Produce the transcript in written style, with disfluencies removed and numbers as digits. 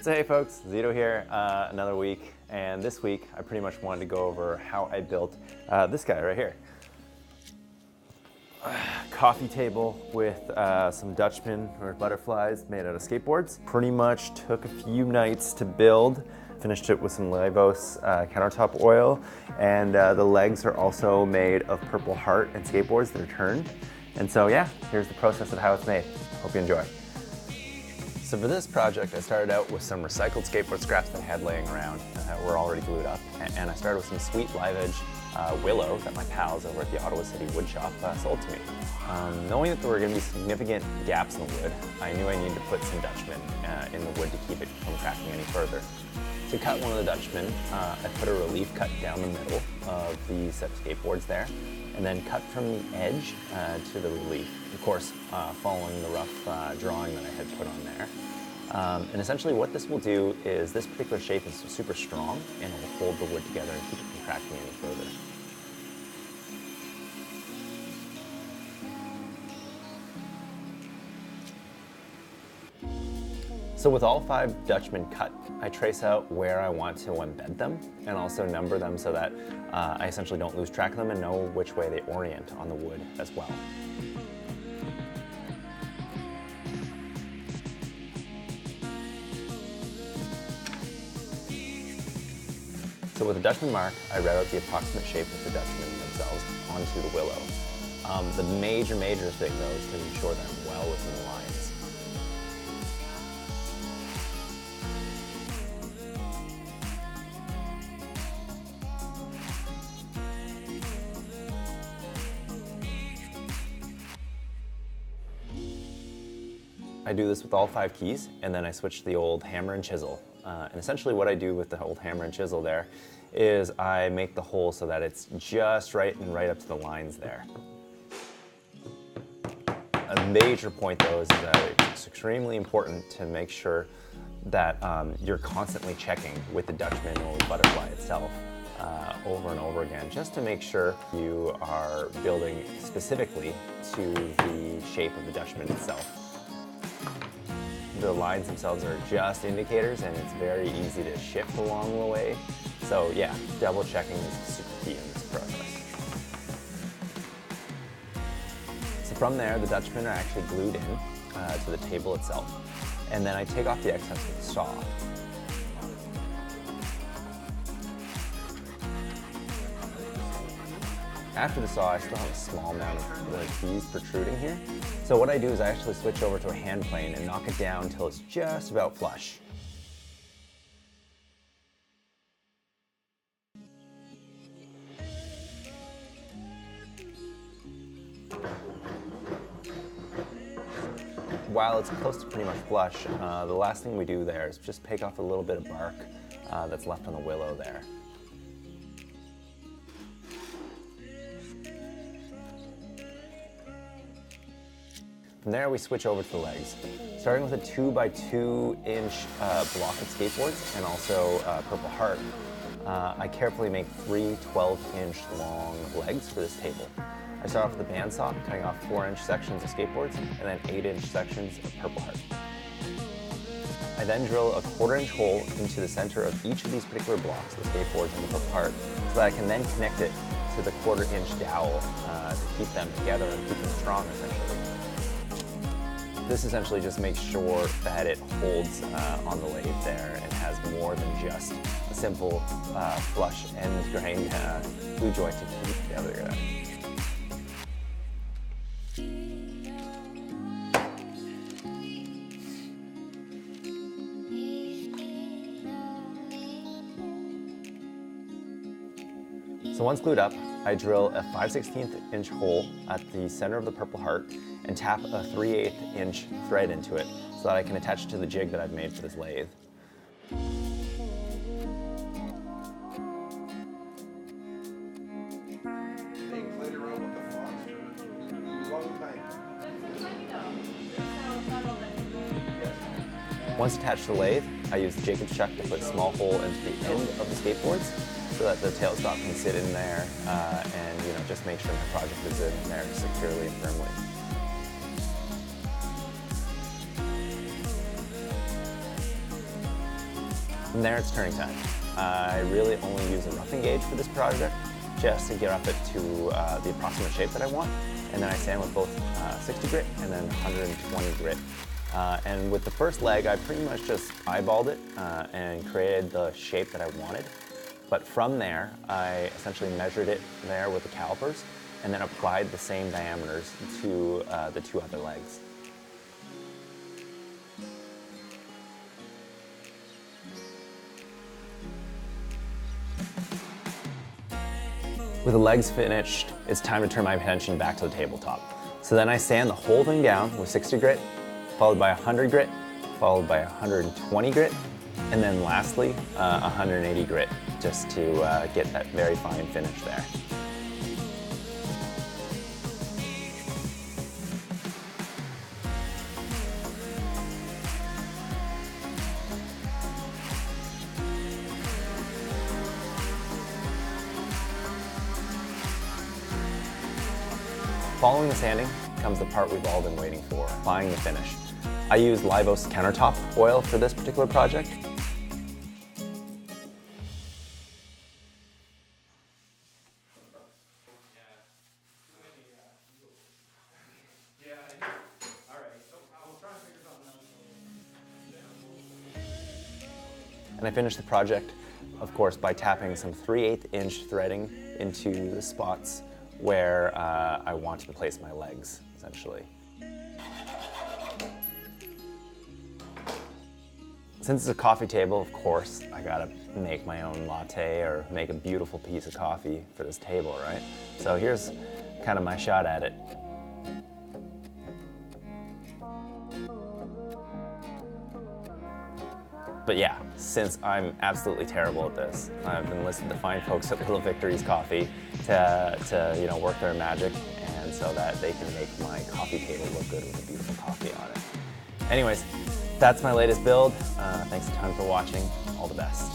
So hey folks, Zito here, another week, and this week I pretty much wanted to go over how I built this guy right here. Coffee table with some Dutchmen or butterflies made out of skateboards. Pretty much took a few nights to build. Finished it with some Livos countertop oil, and the legs are also made of Purple Heart and skateboards that are turned. And so yeah, here's the process of how it's made. Hope you enjoy. So for this project, I started out with some recycled skateboard scraps that I had laying around that were already glued up. And I started with some sweet live edge willow that my pals over at the Ottawa City wood shop sold to me. Knowing that there were going to be significant gaps in the wood, I knew I needed to put some Dutchmen in the wood to keep it from cracking any further. To cut one of the Dutchmen, I put a relief cut down the middle of the set of skateboards there, and then cut from the edge to the relief. Of course, following the rough drawing that I had put on there. And essentially what this will do is this particular shape is super strong and it will hold the wood together and keep it from cracking any further. So with all 5 Dutchmen cut, I trace out where I want to embed them and also number them so that I essentially don't lose track of them and know which way they orient on the wood as well. So with the Dutchman mark, I read out the approximate shape of the Dutchmen themselves onto the willow. The major thing though is to ensure that I'm well within the lines. I do this with all 5 keys, and then I switch to the old hammer and chisel. And essentially what I do with the old hammer and chisel there is I make the hole so that it's just right and right up to the lines there. A major point though is that it's extremely important to make sure that you're constantly checking with the Dutchman or butterfly itself over and over again, just to make sure you are building specifically to the shape of the Dutchman itself. The lines themselves are just indicators and it's very easy to shift along the way. So yeah, double checking is super key in this process. So from there, the Dutchmen are actually glued in to the table itself. And then I take off the excess with a saw. After the saw, I still have a small amount of the keys protruding here. So what I do is I actually switch over to a hand plane and knock it down until it's just about flush. While it's close to pretty much flush, the last thing we do there is just take off a little bit of bark that's left on the willow there. From there, we switch over to the legs. Starting with a 2x2 inch block of skateboards and also Purple Heart, I carefully make 3 12-inch long legs for this table. I start off with the bandsaw, cutting off 4-inch sections of skateboards and then 8-inch sections of Purple Heart. I then drill a 1/4-inch hole into the center of each of these particular blocks, the skateboards and the Purple Heart, so that I can then connect it to the 1/4-inch dowel to keep them together and keep them strong essentially. This essentially just makes sure that it holds on the lathe there and has more than just a simple flush end grain glue joint to keep it together. So once glued up, I drill a 5/16 inch hole at the center of the Purple Heart and tap a 3/8 inch thread into it so that I can attach it to the jig that I've made for this lathe. Once attached to the lathe, I use the Jacob's chuck to put a small hole into the end of the skateboards so that the tailstop can sit in there and just make sure my project is in there securely and firmly. From there, it's turning time. I really only use a roughing gauge for this project, just to get up it to the approximate shape that I want. And then I sand with both 60 grit and then 120 grit. And with the first leg, I pretty much just eyeballed it and created the shape that I wanted. But from there, I essentially measured it there with the calipers and then applied the same diameters to the two other legs. With the legs finished, it's time to turn my attention back to the tabletop. So then I sand the whole thing down with 60 grit, followed by 100 grit, followed by 120 grit, and then lastly, 180 grit, just to get that very fine finish there. Following the sanding comes the part we've all been waiting for, applying the finish. I used Livos countertop oil for this particular project. And I finished the project, of course, by tapping some 3/8 inch threading into the spots where I wanted to place my legs, essentially. Since it's a coffee table, of course, I gotta make my own latte or make a beautiful piece of coffee for this table, right? So here's kind of my shot at it. But yeah, since I'm absolutely terrible at this, I've been listening to fine folks at Little Victory's Coffee to work their magic, and so that they can make my coffee table look good with a beautiful coffee on it. Anyways, that's my latest build. Thanks a ton for watching. All the best.